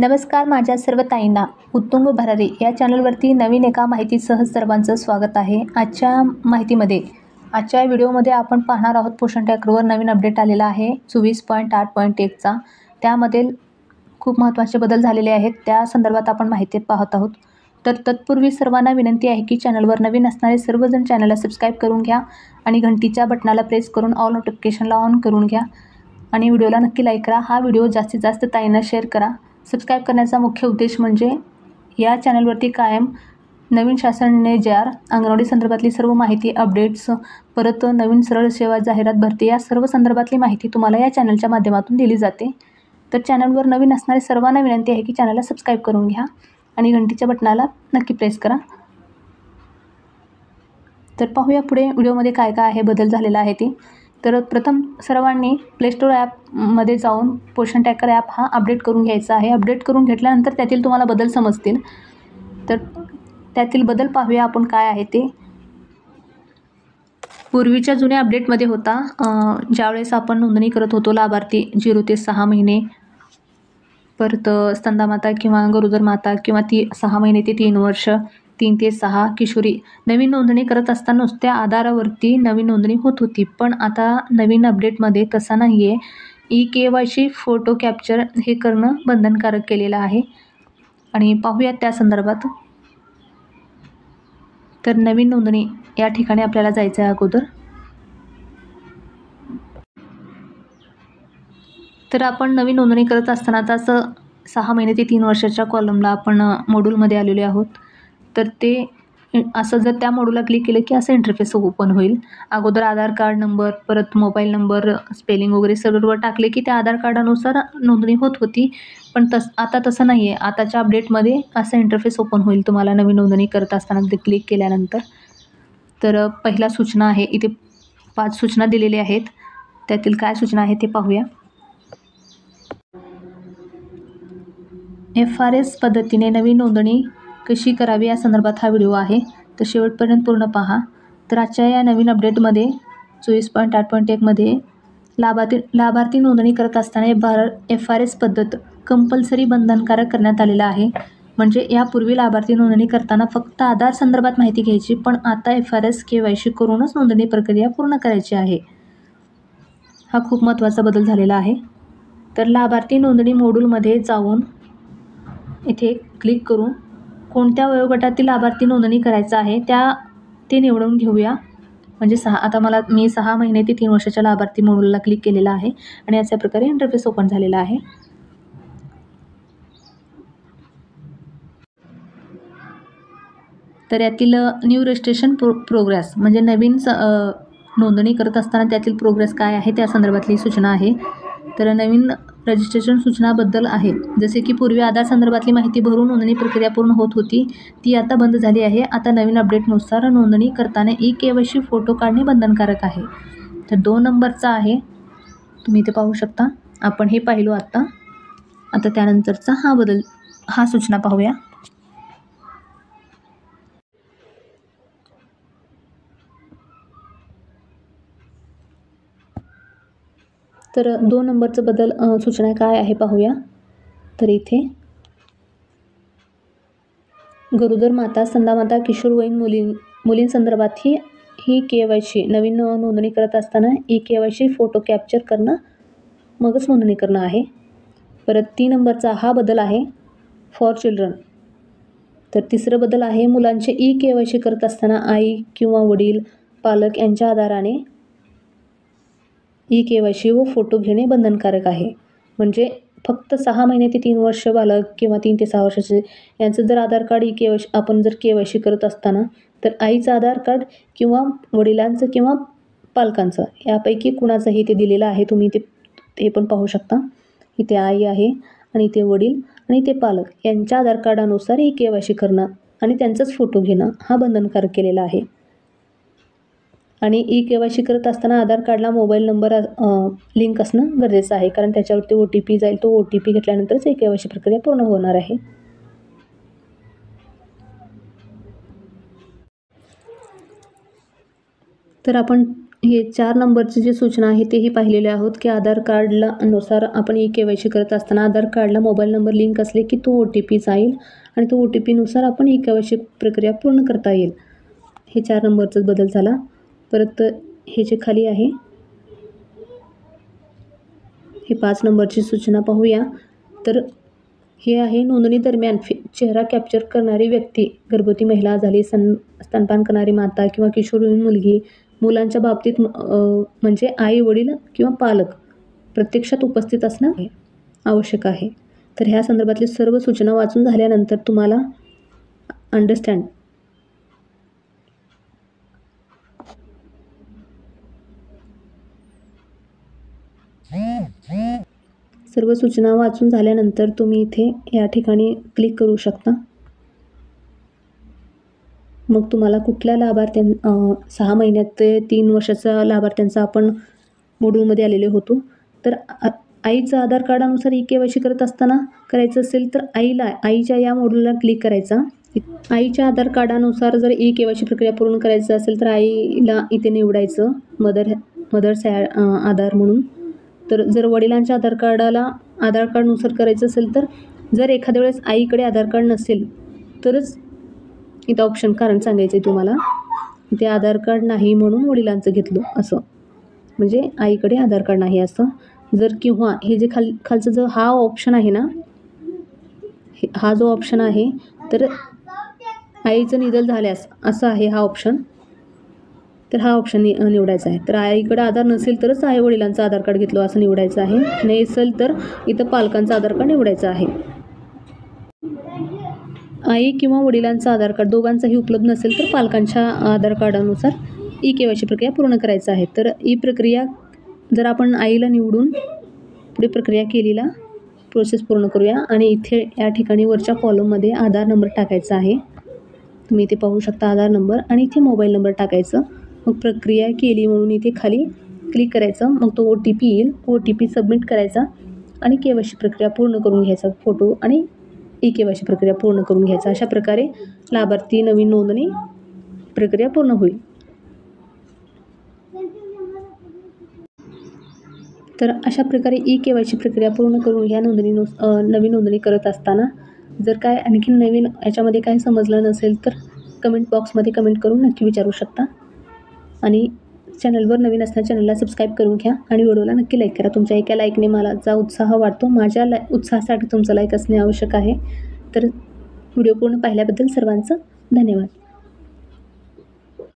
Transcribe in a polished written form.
नमस्कार माझ्या सर्व ताईंना. उत्तुंग भरारी या चॅनलवरती नवीन एका माहितीसह सर्वांचं स्वागत आहे. आजच्या व्हिडिओमध्ये आपण पाहणार आहोत पोषण ट्रॅकरवर नवीन अपडेट आलेला आहे 24.8.1चा. त्यामध्ये खूप महत्त्वाचे बदल झालेले आहेत. त्या संदर्भात आपण माहिती पाहत आहोत. तर तत्पूर्वी सर्वांना विनंती आहे की चॅनलवर नवीन असणारे सर्वजण चॅनलला सबस्क्राईब करून घ्या आणि घंटीच्या बटनाला प्रेस करून ऑल नोटिफिकेशनला ऑन करून घ्या आणि व्हिडिओला नक्की लाईक करा. हा व्हिडिओ जास्तीत जास्त ताईंना शेअर करा. सबस्क्राईब करण्याचा मुख्य उद्देश म्हणजे या चॅनलवरती कायम नवीन शासन JR अंगणवाडी संदर्भातली सर्व माहिती, अपडेट्स, परत नवीन सरळ सेवा जाहिरात भरती या सर्व संदर्भातली माहिती तुम्हाला या चॅनलच्या माध्यमातून दिली जाते. तर चॅनलवर नवीन असणारे सर्वांना विनंती आहे की चॅनलला सबस्क्राईब करून घ्या आणि घंटीच्या बटनाला नक्की प्रेस करा. तर पाहूया पुढे व्हिडिओमध्ये काय काय आहे बदल झालेला आहे ते. तर प्रथम सर्वांनी प्ले स्टोर ॲपमध्ये जाऊन पोषण ट्रॅकर ॲप हा अपडेट करून घ्यायचा आहे. अपडेट करून घेतल्यानंतर त्यातील तुम्हाला बदल समजतील. तर त्यातील बदल पाहूया आपण काय आहे ते. पूर्वीच्या जुन्या अपडेटमध्ये होता ज्यावेळेस आपण नोंदणी करत होतो लाभार्थी 0 ते 6 महिने, परत स्तनदामाता किंवा गरोदर माता किंवा 6 महिने ते 3 वर्ष, 3 ते 6 किशोरी नवीन नोंदणी करत असताना नुसत्या आधारावरती नवीन नोंदणी होत होती. पण आता नवीन अपडेटमध्ये तसा नाही आहे. KYC फोटो कॅप्चर हे करणं बंधनकारक केलेलं आहे आणि पाहूयात त्या संदर्भात. तर नवीन नोंदणी या ठिकाणी आपल्याला जायचं आहे अगोदर. तर आपण नवीन नोंदणी करत असताना आता 6 महिने ते 3 वर्षाच्या कॉलमला आपण मॉड्यूलमध्ये आलेले आहोत. तर ते असं जर त्या मॉड्यूलला क्लिक केलं की असं इंटरफेस ओपन होईल. अगोदर आधार कार्ड नंबर, परत मोबाईल नंबर, स्पेलिंग वगैरे सर्व टाकले की त्या आधार कार्डानुसार नोंदणी होत होती. पण आता तसं नाही आहे. आताच्या अपडेटमध्ये असं इंटरफेस ओपन होईल तुम्हाला नवीन नोंदणी करत असताना ते क्लिक केल्यानंतर. तर पहिला सूचना आहे, इथे 5 सूचना दिलेल्या आहेत. त्यातील काय सूचना आहे ते पाहूया. FRS पद्धतीने नवीन नोंदणी कशी करावी या संदर्भात हा व्हिडिओ आहे. तर शेवटपर्यंत पूर्ण पहा. तर आजच्या या नवीन अपडेटमध्ये 24.8.1मध्ये लाभार्थी नोंदणी करत असताना FRS पद्धत कंपल्सरी बंधनकारक करण्यात आलेला आहे. म्हणजे यापूर्वी लाभार्थी नोंदणी करताना फक्त आधार संदर्भात माहिती घ्यायची, पण आता FRS KYC करूनच नोंदणी प्रक्रिया पूर्ण करायची आहे. हा खूप महत्त्वाचा बदल झालेला आहे. तर लाभार्थी नोंदणी मॉड्यूलमध्ये जाऊन इथे क्लिक करून कोणत्या वयोगटातील लाभार्थी नोंदणी करायचा आहे ते निवडून घेऊया. म्हणजे मी 6 महिने ते 3 वर्षाच्या लाभार्थी मॉड्यूलला क्लिक केलेला आहे आणि अशा प्रकारे इंटरफेस ओपन झालेला आहे. तर यातील न्यू रजिस्ट्रेशन प्रोग्रेस म्हणजे नवीन नोंदणी करत असताना त्यातील प्रोग्रेस काय आहे त्या संदर्भातली सूचना आहे. तर नवीन रजिस्ट्रेशन सूचनाबद्दल आहे. जसे की पूर्वी आधार संदर्भातली माहिती भरून नोंदणी प्रक्रिया पूर्ण होत होती, ती आता बंद झाली आहे. आता नवीन अपडेटनुसार नोंदणी करताना KYC फोटो काढणे बंधनकारक आहे. तर 2 नंबरचा आहे, तुम्ही इथे पाहू शकता. आपण हे पाहिलो आता त्यानंतरचा हा सूचना पाहूया. तर 2 नंबरचं बदल सूचना काय आहे पाहूया. तर इथे गरोदर माता, स्तनदामाता, किशोरवयीन मुलींसंदर्भात ही KYC नवीन नोंदणी करत असताना KYC फोटो कॅप्चर करणं मगच नोंदणी करणं आहे. परत 3 नंबरचा हा बदल आहे फॉर चिल्ड्रन. तर तिसरं बदल आहे मुलांचे KYC करत असताना आई किंवा वडील, पालक यांच्या आधाराने KYC व फोटो घेणे बंधनकारक आहे. म्हणजे फक्त 6 महिने ते 3 वर्ष बालक किंवा 3 ते 6 वर्षाचे यांचं जर आधार कार्ड आपण जर KYC करत असताना तर आईचं आधार कार्ड किंवा वडिलांचं किंवा पालकांचं यापैकी कुणाचंही ते दिलेलं आहे. तुम्ही ते पण पाहू शकता. इथे आई आहे आणि इथे वडील आणि इथे पालक यांच्या आधार कार्डानुसार KYC करणं आणि त्यांचाच फोटो घेणं हा बंधनकारक केलेला आहे. आणि KYC करत असताना आधार कार्डला मोबाईल नंबर लिंक असणं गरजेचं आहे, कारण त्याच्यावरती OTP जाईल. तो OTP घेतल्यानंतरच KYC प्रक्रिया पूर्ण होणार आहे. तर आपण हे 4 नंबरची जी सूचना आहे तेही पाहिलेले आहोत की आधार कार्डला नुसार आपण ई-के-वाय-सी करत असताना आधार कार्डला मोबाईल नंबर लिंक असले की तो OTP जाईल आणि तो OTPनुसार आपण ई-के-वाय-सी प्रक्रिया पूर्ण करता येईल. हे 4 नंबरचाच बदल झाला. परत हे जे खाली आहे हे 5 नंबरची सूचना पाहूया. तर हे आहे नोंदणी दरम्यान चेहरा कॅप्चर करणारी व्यक्ती, गर्भवती महिला झाली, स्तनपान करणारी माता किंवा किशोरवयीन मुलगी, मुलांच्या बाबतीत म्हणजे आई वडील किंवा पालक प्रत्यक्षात उपस्थित असणं आवश्यक आहे. तर ह्या संदर्भातली सर्व सूचना वाचून झाल्यानंतर तुम्हाला अंडरस्टँड सर्व सूचना वाचून झाल्यानंतर तुम्ही इथे या ठिकाणी क्लिक करू शकता. मग तुम्हाला कुठल्या 6 महिन्यात ते 3 वर्षाचा लाभार्थ्यांचा आपण मॉड्यूलमध्ये आलेले होतो. तर आईचं आधार कार्डानुसार ई-के-वाय-सी करत असताना करायचं असेल तर आईच्या या मॉड्यूलला क्लिक करायचा. आईच्या आधार कार्डानुसार जर ई-के-वाय-सी प्रक्रिया पूर्ण करायचं असेल तर आईला इथे निवडायचं मदर्स आधार म्हणून. तर जर वडिलांच्या आधार कार्डनुसार करायचं असेल तर जर एखाद्या वेळेस आईकडे आधार कार्ड नसेल तरच इथं ऑप्शन कारण सांगायचं आहे तुम्हाला. इथे आधार कार्ड नाही म्हणून वडिलांचं घेतलं असं, म्हणजे आईकडे आधार कार्ड नाही असं. जर किंवा हे जे खालचं जो हा ऑप्शन आहे ना, हा जो ऑप्शन आहे तर आईचं निधन झाल्यास असं आहे हा ऑप्शन. तर हा ऑप्शन निवडायचा आहे. तर आईकडे आधार नसेल तरच आई वडिलांचं आधार कार्ड घेतलं असं निवडायचं आहे. नाही असेल तर इथं पालकांचं आधार कार्ड निवडायचं आहे. आई किंवा वडिलांचं आधार कार्ड दोघांचाही उपलब्ध नसेल तर पालकांच्या आधार कार्डानुसार ई-के-वाय-सी प्रक्रिया पूर्ण करायचं आहे. तर ही प्रक्रिया जर आपण आईला निवडून पुढे प्रक्रिया केलेला प्रोसेस पूर्ण करूया. आणि इथे या ठिकाणी वरच्या कॉलममध्ये आधार नंबर टाकायचा आहे. तुम्ही इथे पाहू शकता आधार नंबर आणि इथे मोबाईल नंबर टाकायचं. मग प्रक्रिया केली म्हणून इथे खाली क्लिक करायचं. मग तो OTP येईल. OTP सबमिट करायचा आणि के-वाय-सी प्रक्रिया पूर्ण करून घ्यायचा. फोटो आणि ई-के-वाय-सी प्रक्रिया पूर्ण करून घ्यायचा. अशा प्रकारे लाभार्थी नवीन नोंदणी प्रक्रिया पूर्ण होईल. तर अशा प्रकारे ई-के-वाय-सी प्रक्रिया पूर्ण करून ह्या नवीन नोंदणी करत असताना जर काय आणखीन नवीन याच्यामध्ये काय समजलं नसेल तर कमेंट बॉक्समध्ये कमेंट करून नक्की विचारू शकता. आणि चॅनलवर नवीन असताना चॅनलला सबस्क्राईब करून घ्या आणि व्हिडिओला नक्की लाईक करा. तुमच्या एका लाईकने मला उत्साह वाढतो. माझ्या उत्साहासाठी तुमचा लाईक असणे आवश्यक आहे. तर व्हिडिओ पूर्ण पाहिल्याबद्दल सर्वांचं धन्यवाद.